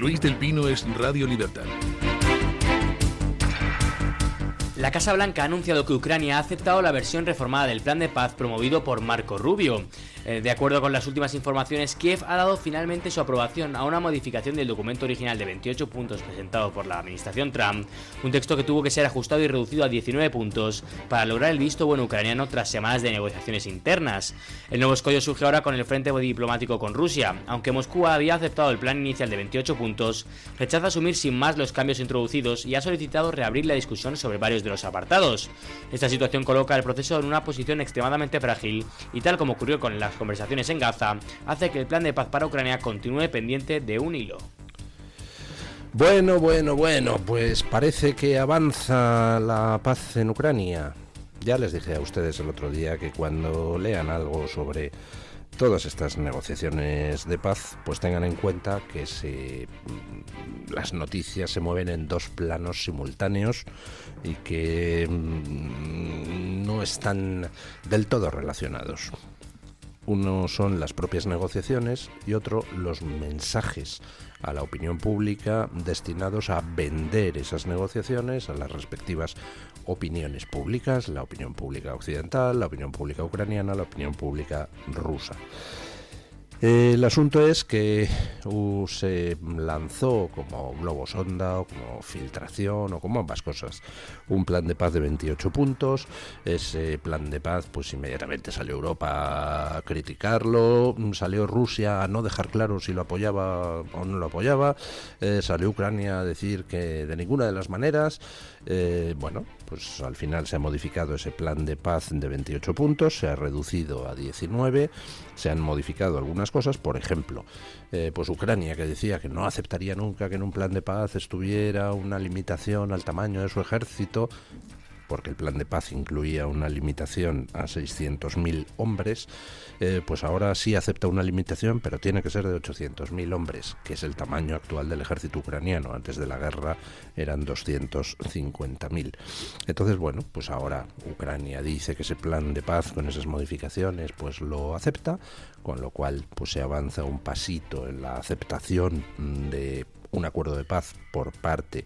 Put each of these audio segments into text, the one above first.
Luis del Pino es Radio Libertad. La Casa Blanca ha anunciado que Ucrania ha aceptado la versión reformada del plan de paz promovido por Marco Rubio. De acuerdo con las últimas informaciones, Kiev ha dado finalmente su aprobación a una modificación del documento original de 28 puntos presentado por la administración Trump, un texto que tuvo que ser ajustado y reducido a 19 puntos para lograr el visto bueno ucraniano tras semanas de negociaciones internas. El nuevo escollo surge ahora con el frente diplomático con Rusia. Aunque Moscú había aceptado el plan inicial de 28 puntos, rechaza asumir sin más los cambios introducidos y ha solicitado reabrir la discusión sobre varios de los apartados. Esta situación coloca el proceso en una posición extremadamente frágil y, tal como ocurrió con las conversaciones en Gaza, hace que el plan de paz para Ucrania continúe pendiente de un hilo. Bueno, pues parece que avanza la paz en Ucrania. Ya les dije a ustedes el otro día que cuando lean algo sobre todas estas negociaciones de paz, pues tengan en cuenta que las noticias se mueven en dos planos simultáneos y que no están del todo relacionados. Uno son las propias negociaciones y otro los mensajes a la opinión pública destinados a vender esas negociaciones a las respectivas opiniones públicas, la opinión pública occidental, la opinión pública ucraniana, la opinión pública rusa. El asunto es que se lanzó como globo sonda o como filtración o como ambas cosas un plan de paz de 28 puntos. Ese plan de paz, pues inmediatamente salió Europa a criticarlo, salió Rusia a no dejar claro si lo apoyaba o no lo apoyaba, salió Ucrania a decir que de ninguna de las maneras. Bueno, pues al final se ha modificado ese plan de paz de 28 puntos, se ha reducido a 19, se han modificado algunas cosas, por ejemplo, pues Ucrania, que decía que no aceptaría nunca que en un plan de paz estuviera una limitación al tamaño de su ejército, porque el plan de paz incluía una limitación a 600.000 hombres, pues ahora sí acepta una limitación, pero tiene que ser de 800.000 hombres, que es el tamaño actual del ejército ucraniano. Antes de la guerra eran 250.000. Entonces, bueno, pues ahora Ucrania dice que ese plan de paz con esas modificaciones pues lo acepta, con lo cual pues se avanza un pasito en la aceptación de un acuerdo de paz por parte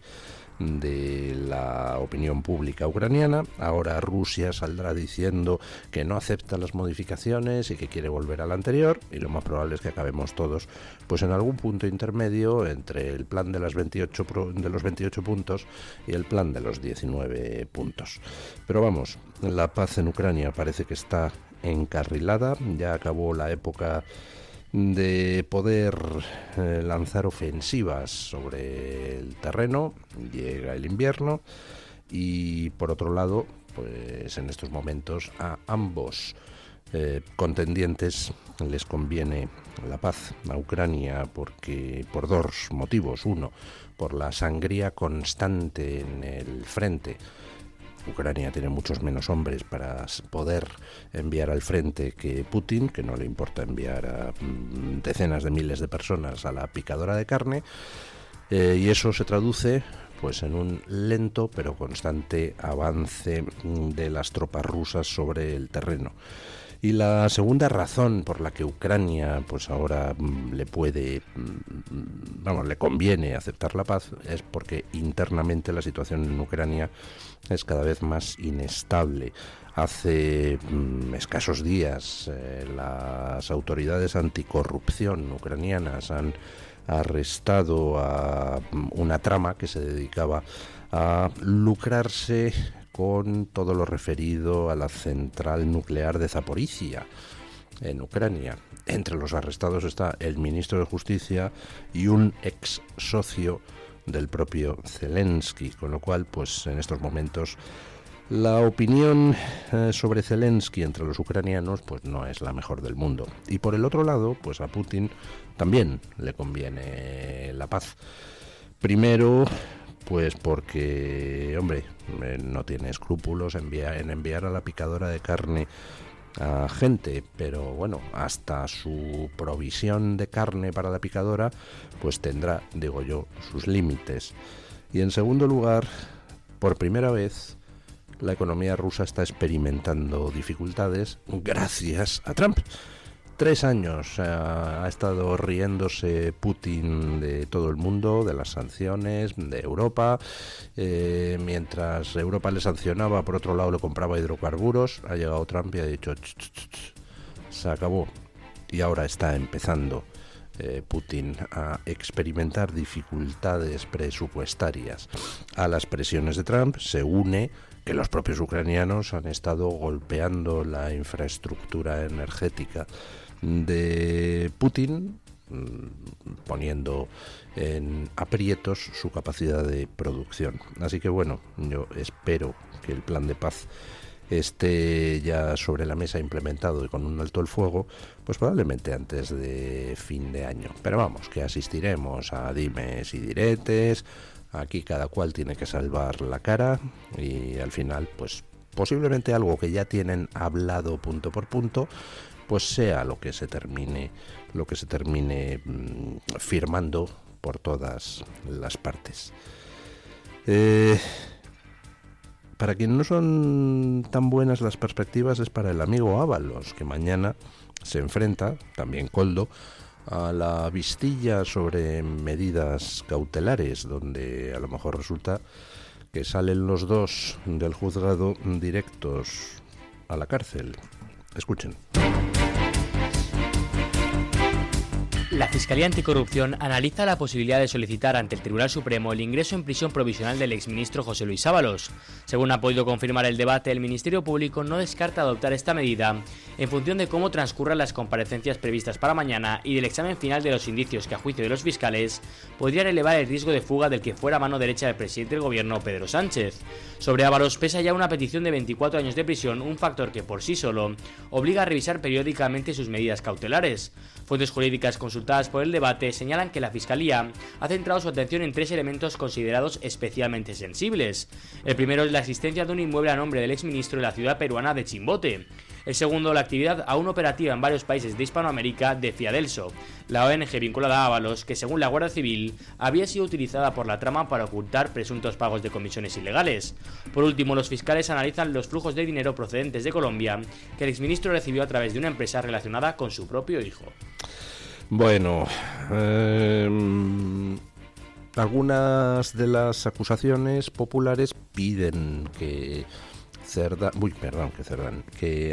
de la opinión pública ucraniana. Ahora Rusia saldrá diciendo que no acepta las modificaciones y que quiere volver a la anterior, y lo más probable es que acabemos todos pues en algún punto intermedio entre el plan de los 28 puntos y el plan de los 19 puntos. Pero vamos, la paz en Ucrania parece que está encarrilada. Ya acabó la época de poder lanzar ofensivas sobre el terreno, llega el invierno y por otro lado, pues en estos momentos a ambos contendientes les conviene la paz a Ucrania porque por dos motivos. Uno, por la sangría constante en el frente. Ucrania tiene muchos menos hombres para poder enviar al frente que Putin, que no le importa enviar a decenas de miles de personas a la picadora de carne, y eso se traduce pues en un lento pero constante avance de las tropas rusas sobre el terreno. Y la segunda razón por la que Ucrania pues ahora le conviene aceptar la paz es porque internamente la situación en Ucrania es cada vez más inestable. Hace escasos días las autoridades anticorrupción ucranianas han arrestado a una trama que se dedicaba a lucrarse con todo lo referido a la central nuclear de Zaporizhia en Ucrania. Entre los arrestados está el ministro de Justicia y un ex socio del propio Zelensky, con lo cual pues en estos momentos la opinión sobre Zelensky entre los ucranianos pues no es la mejor del mundo. Y por el otro lado, pues a Putin también le conviene la paz. Primero, pues porque, hombre, no tiene escrúpulos en enviar a la picadora de carne a gente, pero bueno, hasta su provisión de carne para la picadora, pues tendrá, digo yo, sus límites. Y en segundo lugar, por primera vez, la economía rusa está experimentando dificultades gracias a Trump. 3 años ha estado riéndose Putin de todo el mundo, de las sanciones, de Europa. Mientras Europa le sancionaba, por otro lado le compraba hidrocarburos. Ha llegado Trump y ha dicho, se acabó. Y ahora está empezando Putin a experimentar dificultades presupuestarias. A las presiones de Trump se une que los propios ucranianos han estado golpeando la infraestructura energética de Putin, poniendo en aprietos su capacidad de producción. Así que bueno, yo espero que el plan de paz esté ya sobre la mesa implementado y con un alto el fuego, pues probablemente antes de fin de año. Pero vamos, que asistiremos a dimes y diretes. Aquí cada cual tiene que salvar la cara y al final, pues posiblemente algo que ya tienen hablado punto por punto, pues sea lo que se termine firmando por todas las partes. Para quien no son tan buenas las perspectivas es para el amigo Ábalos, que mañana se enfrenta, también Koldo, a la vistilla sobre medidas cautelares, donde a lo mejor resulta que salen los dos del juzgado directos a la cárcel. Escuchen. La Fiscalía Anticorrupción analiza la posibilidad de solicitar ante el Tribunal Supremo el ingreso en prisión provisional del exministro José Luis Ábalos. Según ha podido confirmar el debate, el Ministerio Público no descarta adoptar esta medida en función de cómo transcurran las comparecencias previstas para mañana y del examen final de los indicios que, a juicio de los fiscales, podrían elevar el riesgo de fuga del que fuera mano derecha del presidente del gobierno, Pedro Sánchez. Sobre Ábalos pesa ya una petición de 24 años de prisión, un factor que por sí solo obliga a revisar periódicamente sus medidas cautelares. Fuentes jurídicas consultadas por el debate señalan que la Fiscalía ha centrado su atención en 3 elementos considerados especialmente sensibles. El primero es la existencia de un inmueble a nombre del exministro en la ciudad peruana de Chimbote. El segundo, la actividad aún operativa en varios países de Hispanoamérica de Fiadelso, la ONG vinculada a Ábalos, que según la Guardia Civil había sido utilizada por la trama para ocultar presuntos pagos de comisiones ilegales. Por último, los fiscales analizan los flujos de dinero procedentes de Colombia que el exministro recibió a través de una empresa relacionada con su propio hijo. Bueno, algunas de las acusaciones populares piden que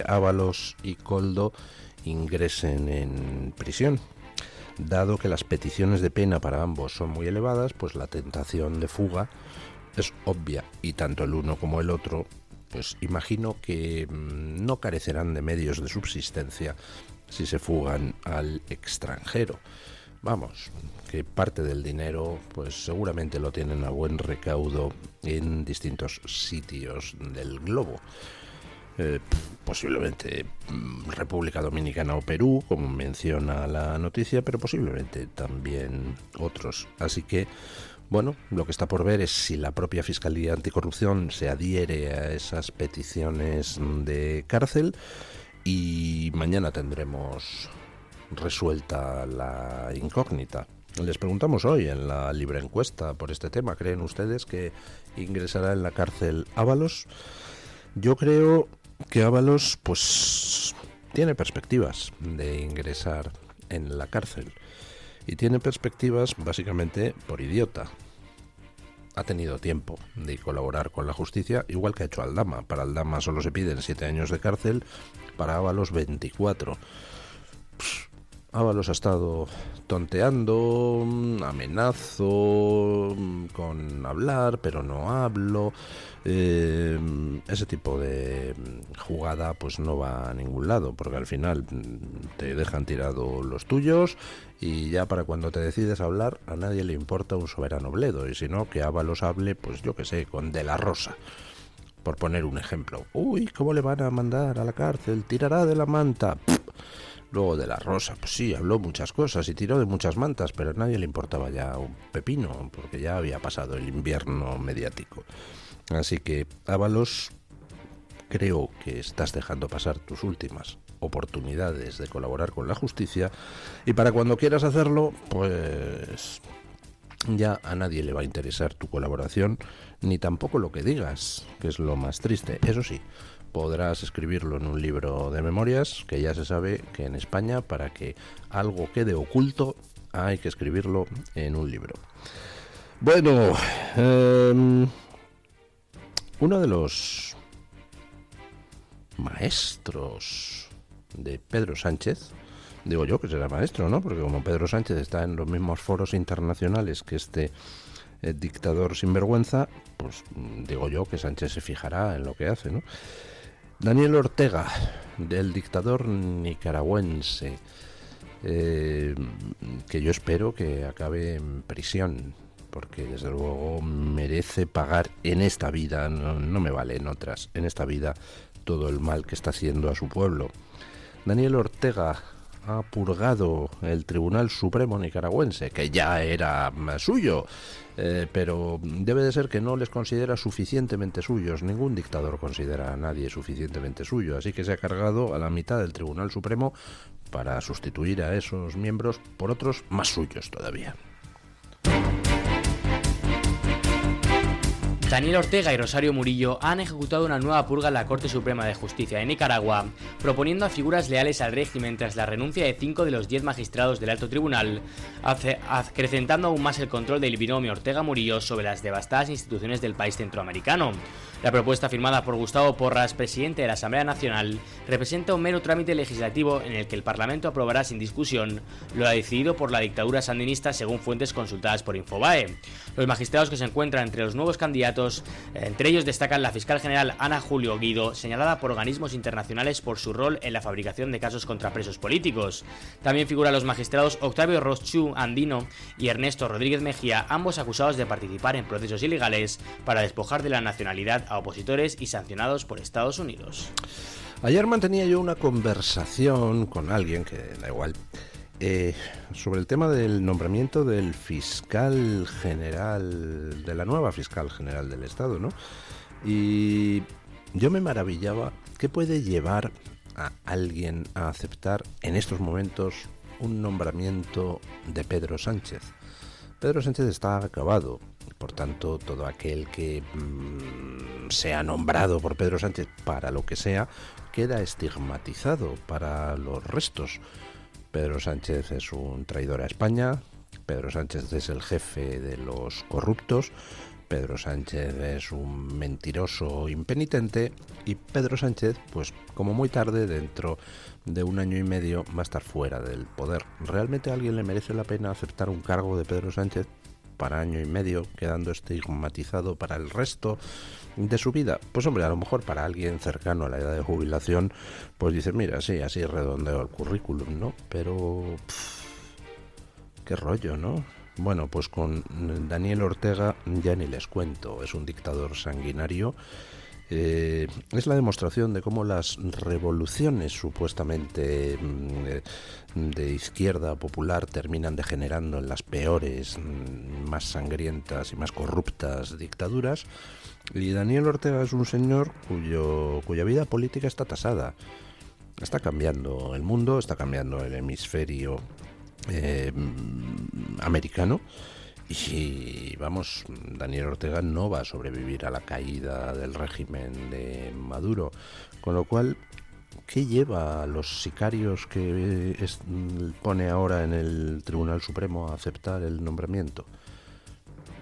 Ábalos y Koldo ingresen en prisión. Dado que las peticiones de pena para ambos son muy elevadas, pues la tentación de fuga es obvia y tanto el uno como el otro, pues imagino que no carecerán de medios de subsistencia si se fugan al extranjero. Vamos, que parte del dinero pues seguramente lo tienen a buen recaudo en distintos sitios del globo. Posiblemente República Dominicana o Perú, como menciona la noticia, pero posiblemente también otros. Así que, bueno, lo que está por ver es si la propia Fiscalía Anticorrupción se adhiere a esas peticiones de cárcel y mañana tendremos resuelta la incógnita. Les preguntamos hoy en la libre encuesta por este tema. ¿Creen ustedes que ingresará en la cárcel Ábalos? Yo creo que Ábalos pues tiene perspectivas de ingresar en la cárcel y tiene perspectivas básicamente por idiota. Ha tenido tiempo de colaborar con la justicia, igual que ha hecho Aldama. Para Aldama solo se piden 7 años de cárcel, para Ábalos 24. Ábalos ha estado tonteando, amenazo con hablar, pero no hablo. Ese tipo de jugada pues no va a ningún lado, porque al final te dejan tirado los tuyos y ya para cuando te decides hablar a nadie le importa un soberano bledo, y si no, que Ábalos hable, pues yo que sé, con De la Rosa, por poner un ejemplo. Uy, ¿cómo le van a mandar a la cárcel? Tirará de la manta. Luego De la Rosa, pues sí, habló muchas cosas y tiró de muchas mantas, pero a nadie le importaba ya un pepino, porque ya había pasado el invierno mediático. Así que, Ábalos, creo que estás dejando pasar tus últimas oportunidades de colaborar con la justicia, y para cuando quieras hacerlo, pues ya a nadie le va a interesar tu colaboración, ni tampoco lo que digas, que es lo más triste. Eso sí, podrás escribirlo en un libro de memorias, que ya se sabe que en España, para que algo quede oculto, hay que escribirlo en un libro. Bueno, uno de los maestros de Pedro Sánchez, digo yo que será maestro, ¿no? Porque como Pedro Sánchez está en los mismos foros internacionales que este dictador sinvergüenza, pues digo yo que Sánchez se fijará en lo que hace, ¿no? Daniel Ortega, del dictador nicaragüense, que yo espero que acabe en prisión, porque desde luego merece pagar en esta vida, no me vale en otras, en esta vida todo el mal que está haciendo a su pueblo. Daniel Ortega ha purgado el Tribunal Supremo nicaragüense, que ya era suyo, pero debe de ser que no les considera suficientemente suyos. Ningún dictador considera a nadie suficientemente suyo, así que se ha cargado a la mitad del Tribunal Supremo para sustituir a esos miembros por otros más suyos todavía. Daniel Ortega y Rosario Murillo han ejecutado una nueva purga en la Corte Suprema de Justicia de Nicaragua, proponiendo a figuras leales al régimen tras la renuncia de 5 de los 10 magistrados del alto tribunal, acrecentando aún más el control del binomio Ortega-Murillo sobre las devastadas instituciones del país centroamericano. La propuesta, firmada por Gustavo Porras, presidente de la Asamblea Nacional, representa un mero trámite legislativo en el que el Parlamento aprobará sin discusión lo decidido por la dictadura sandinista, según fuentes consultadas por Infobae. Los magistrados que se encuentran entre los nuevos candidatos, entre ellos destacan la fiscal general Ana Julio Guido, señalada por organismos internacionales por su rol en la fabricación de casos contra presos políticos. También figuran los magistrados Octavio Rochu Andino y Ernesto Rodríguez Mejía, ambos acusados de participar en procesos ilegales para despojar de la nacionalidad a opositores y sancionados por Estados Unidos. Ayer mantenía yo una conversación con alguien, que da igual, sobre el tema del nombramiento del fiscal general, de la nueva fiscal general del Estado, ¿no? Y yo me maravillaba qué puede llevar a alguien a aceptar en estos momentos un nombramiento de Pedro Sánchez. Pedro Sánchez está acabado, por tanto, todo aquel que sea nombrado por Pedro Sánchez para lo que sea, queda estigmatizado para los restos. Pedro Sánchez es un traidor a España, Pedro Sánchez es el jefe de los corruptos, Pedro Sánchez es un mentiroso impenitente y Pedro Sánchez, pues como muy tarde, dentro de 1 año y medio, va a estar fuera del poder. ¿Realmente a alguien le merece la pena aceptar un cargo de Pedro Sánchez para 1 año y medio, quedando estigmatizado para el resto de su vida? Pues hombre, a lo mejor para alguien cercano a la edad de jubilación, pues dices, mira, sí, así redondeo el currículum, ¿no? Pero qué rollo, ¿no? Bueno, pues con Daniel Ortega ya ni les cuento, es un dictador sanguinario. Es la demostración de cómo las revoluciones supuestamente de izquierda popular terminan degenerando en las peores, más sangrientas y más corruptas dictaduras. Y Daniel Ortega es un señor cuya vida política está tasada. Está cambiando el mundo, está cambiando el hemisferio americano. Y vamos, Daniel Ortega no va a sobrevivir a la caída del régimen de Maduro, con lo cual, ¿qué lleva a los sicarios que pone ahora en el Tribunal Supremo a aceptar el nombramiento?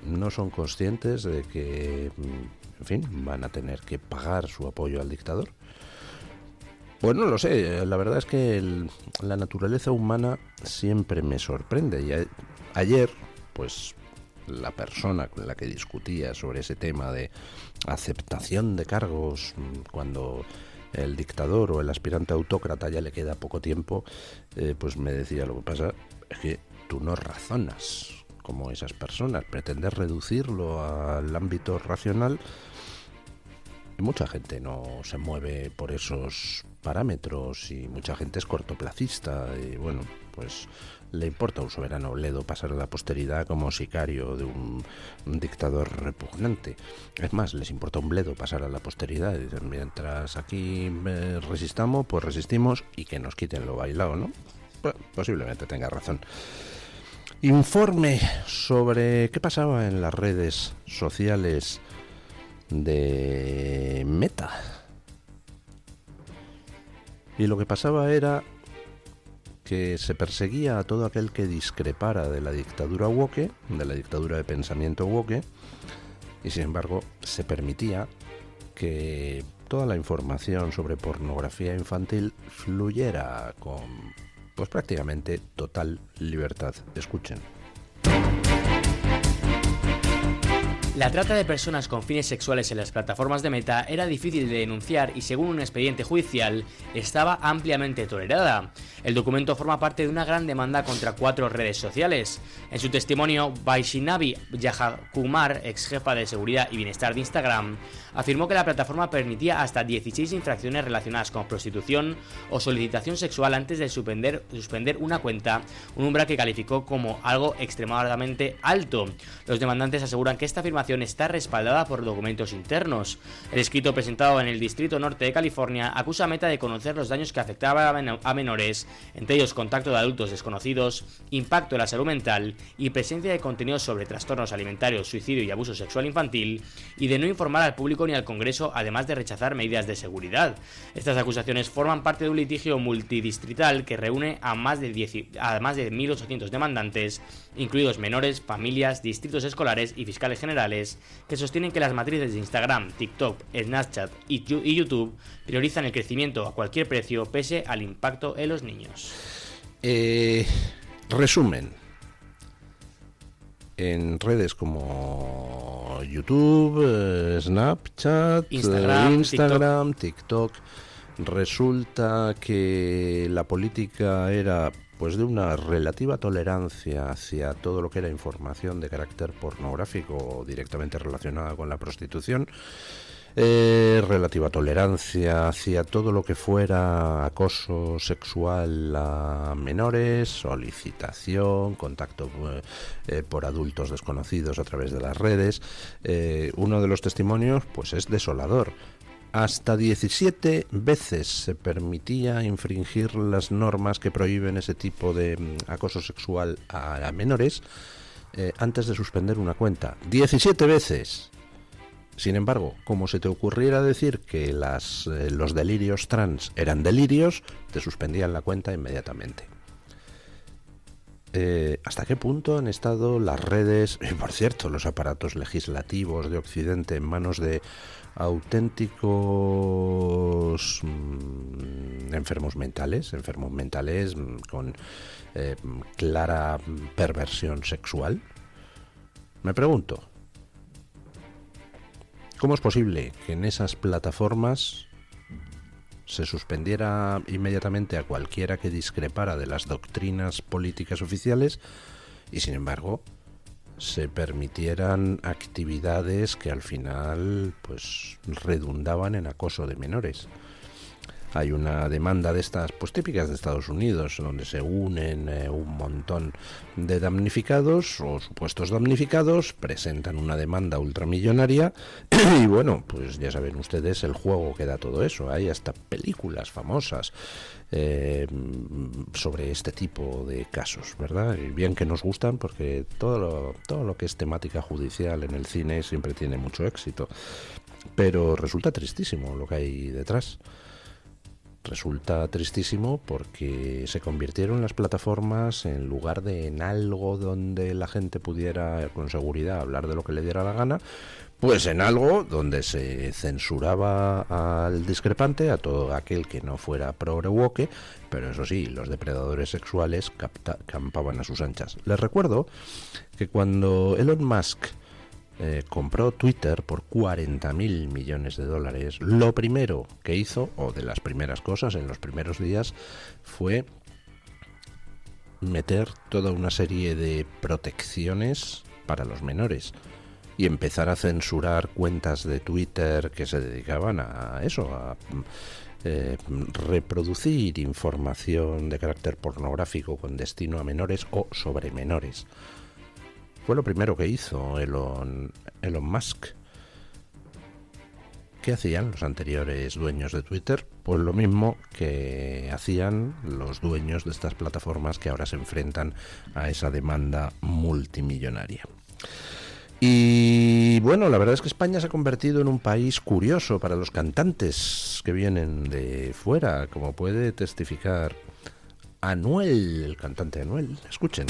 No son conscientes de que, en fin, van a tener que pagar su apoyo al dictador. Pues no lo sé, la verdad es que la naturaleza humana siempre me sorprende. Y ayer, pues la persona con la que discutía sobre ese tema de aceptación de cargos cuando el dictador o el aspirante autócrata ya le queda poco tiempo, pues me decía, lo que pasa es que tú no razonas como esas personas, pretendes reducirlo al ámbito racional. Y mucha gente no se mueve por esos parámetros y mucha gente es cortoplacista y bueno, pues le importa a un soberano bledo pasar a la posteridad como sicario de un dictador repugnante. Es más, les importa un bledo pasar a la posteridad. Dicen, mientras aquí resistamos, pues resistimos y que nos quiten lo bailado, ¿no? Bueno, posiblemente tenga razón. Informe sobre qué pasaba en las redes sociales de Meta. Y lo que pasaba era que se perseguía a todo aquel que discrepara de la dictadura woke, de la dictadura de pensamiento woke, y sin embargo se permitía que toda la información sobre pornografía infantil fluyera con, pues prácticamente total libertad. Escuchen. La trata de personas con fines sexuales en las plataformas de Meta era difícil de denunciar y, según un expediente judicial, estaba ampliamente tolerada. El documento forma parte de una gran demanda contra 4 redes sociales. En su testimonio, Vaishnavi Jayakumar, ex jefa de seguridad y bienestar de Instagram, afirmó que la plataforma permitía hasta 16 infracciones relacionadas con prostitución o solicitación sexual antes de suspender una cuenta, un umbral que calificó como algo extremadamente alto. Los demandantes aseguran que esta afirmación está respaldada por documentos internos. El escrito presentado en el Distrito Norte de California acusa a Meta de conocer los daños que afectaban a menores, entre ellos contacto de adultos desconocidos, impacto en la salud mental y presencia de contenidos sobre trastornos alimentarios, suicidio y abuso sexual infantil, y de no informar al público ni al Congreso, además de rechazar medidas de seguridad. Estas acusaciones forman parte de un litigio multidistrital que reúne a más de 1.800 demandantes, incluidos menores, familias, distritos escolares y fiscales generales, que sostienen que las matrices de Instagram, TikTok, Snapchat y YouTube priorizan el crecimiento a cualquier precio pese al impacto en los niños. Resumen. En redes como YouTube, Snapchat, Instagram, TikTok, resulta que la política era pues de una relativa tolerancia hacia todo lo que era información de carácter pornográfico o directamente relacionada con la prostitución, relativa tolerancia hacia todo lo que fuera acoso sexual a menores, solicitación, contacto por adultos desconocidos a través de las redes. Uno de los testimonios pues es desolador. Hasta 17 veces se permitía infringir las normas que prohíben ese tipo de acoso sexual a menores antes de suspender una cuenta. 17 veces. Sin embargo, como se te ocurriera decir que los delirios trans eran delirios, te suspendían la cuenta inmediatamente. ¿Hasta qué punto han estado las redes y, por cierto, los aparatos legislativos de Occidente en manos de auténticos enfermos mentales con clara perversión sexual? Me pregunto, ¿cómo es posible que en esas plataformas se suspendiera inmediatamente a cualquiera que discrepara de las doctrinas políticas oficiales y, sin embargo, se permitieran actividades que al final pues redundaban en acoso de menores? Hay una demanda de estas pues típicas de Estados Unidos, donde se unen un montón de damnificados o supuestos damnificados, presentan una demanda ultramillonaria y bueno, pues ya saben ustedes el juego que da todo eso. Hay hasta películas famosas sobre este tipo de casos, ¿verdad? Y bien que nos gustan, porque todo lo que es temática judicial en el cine siempre tiene mucho éxito, pero resulta tristísimo lo que hay detrás. Resulta tristísimo porque se convirtieron las plataformas, en lugar de en algo donde la gente pudiera con seguridad hablar de lo que le diera la gana, pues en algo donde se censuraba al discrepante, a todo aquel que no fuera progre-woke, pero eso sí, los depredadores sexuales campaban a sus anchas. Les recuerdo que cuando Elon Musk compró Twitter por $40.000 millones, lo primero que hizo, o de las primeras cosas en los primeros días, fue meter toda una serie de protecciones para los menores y empezar a censurar cuentas de Twitter que se dedicaban a eso, a reproducir información de carácter pornográfico con destino a menores o sobre menores. Fue lo primero que hizo Elon Musk. ¿Qué hacían los anteriores dueños de Twitter? Pues lo mismo que hacían los dueños de estas plataformas que ahora se enfrentan a esa demanda multimillonaria. Y bueno, la verdad es que España se ha convertido en un país curioso para los cantantes que vienen de fuera, como puede testificar Anuel, el cantante Anuel. Escuchen.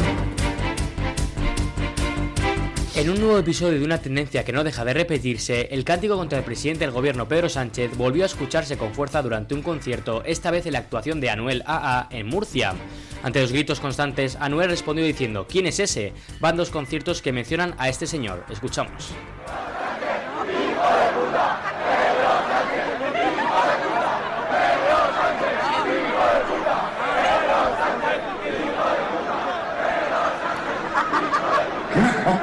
En un nuevo episodio de una tendencia que no deja de repetirse, el cántico contra el presidente del gobierno Pedro Sánchez volvió a escucharse con fuerza durante un concierto, esta vez en la actuación de Anuel AA en Murcia. Ante los gritos constantes, Anuel respondió diciendo ¿quién es ese? Van dos conciertos que mencionan a este señor. Escuchamos.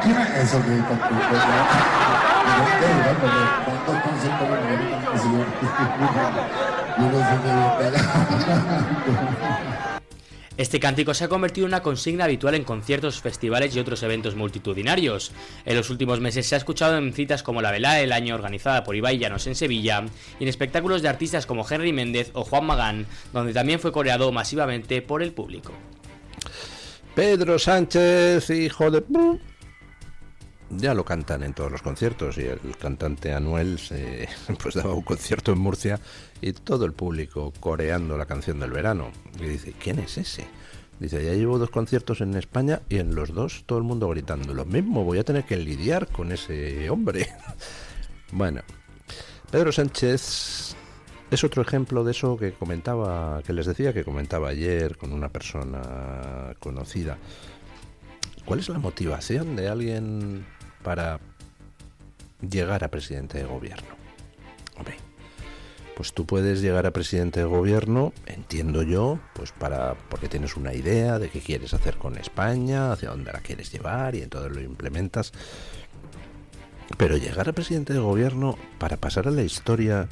¿Quién es eso que está Este cántico se ha convertido en una consigna habitual en conciertos, festivales y otros eventos multitudinarios. En los últimos meses se ha escuchado en citas como la Velada del Año organizada por Ibai Llanos en Sevilla y en espectáculos de artistas como Henry Méndez o Juan Magán, donde también fue coreado masivamente por el público. Pedro Sánchez, hijo de... Ya lo cantan en todos los conciertos y el cantante Anuel pues daba un concierto en Murcia y todo el público coreando la canción del verano. Y dice, ¿quién es ese? Dice, ya llevo 2 conciertos en España y en los 2 todo el mundo gritando lo mismo, voy a tener que lidiar con ese hombre. Bueno, Pedro Sánchez es otro ejemplo de eso que comentaba, que les decía que comentaba ayer con una persona conocida. ¿Cuál es la motivación de alguien para llegar a presidente de gobierno? Hombre, pues tú puedes llegar a presidente de gobierno, entiendo yo, pues porque tienes una idea de qué quieres hacer con España, hacia dónde la quieres llevar y entonces lo implementas. Pero llegar a presidente de gobierno para pasar a la historia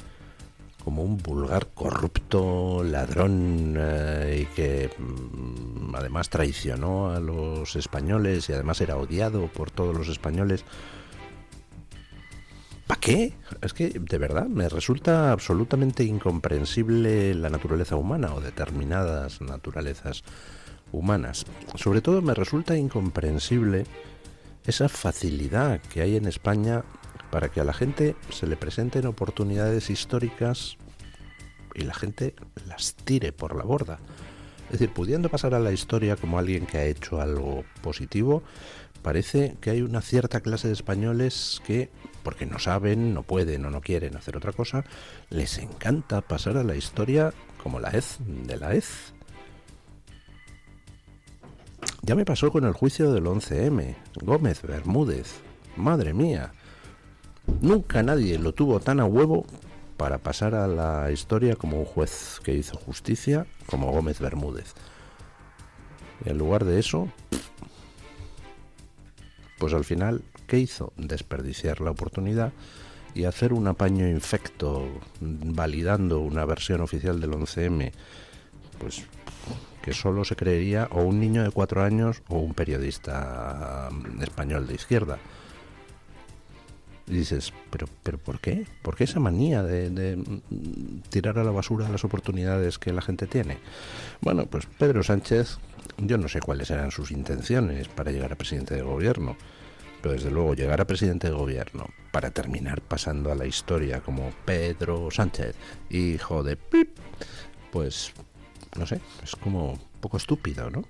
como un vulgar corrupto, ladrón y que además traicionó a los españoles y además era odiado por todos los españoles. ¿Para qué? Es que de verdad me resulta absolutamente incomprensible la naturaleza humana o determinadas naturalezas humanas. Sobre todo me resulta incomprensible esa facilidad que hay en España para que a la gente se le presenten oportunidades históricas y la gente las tire por la borda. Es decir, pudiendo pasar a la historia como alguien que ha hecho algo positivo, parece que hay una cierta clase de españoles que, porque no saben, no pueden o no quieren hacer otra cosa, les encanta pasar a la historia como la hez de la hez. Ya me pasó con el juicio del 11M, Gómez Bermúdez. Madre mía. Nunca nadie lo tuvo tan a huevo para pasar a la historia como un juez que hizo justicia, como Gómez Bermúdez. Y en lugar de eso, pues al final, ¿qué hizo? Desperdiciar la oportunidad y hacer un apaño infecto validando una versión oficial del 11M, pues que solo se creería o un niño de 4 años o un periodista español de izquierda. Y dices, ¿pero por qué? ¿Por qué esa manía de tirar a la basura las oportunidades que la gente tiene? Bueno, pues Pedro Sánchez, yo no sé cuáles eran sus intenciones para llegar a presidente de gobierno, pero desde luego llegar a presidente de gobierno para terminar pasando a la historia como Pedro Sánchez, hijo de pip, pues no sé, es como un poco estúpido, ¿no?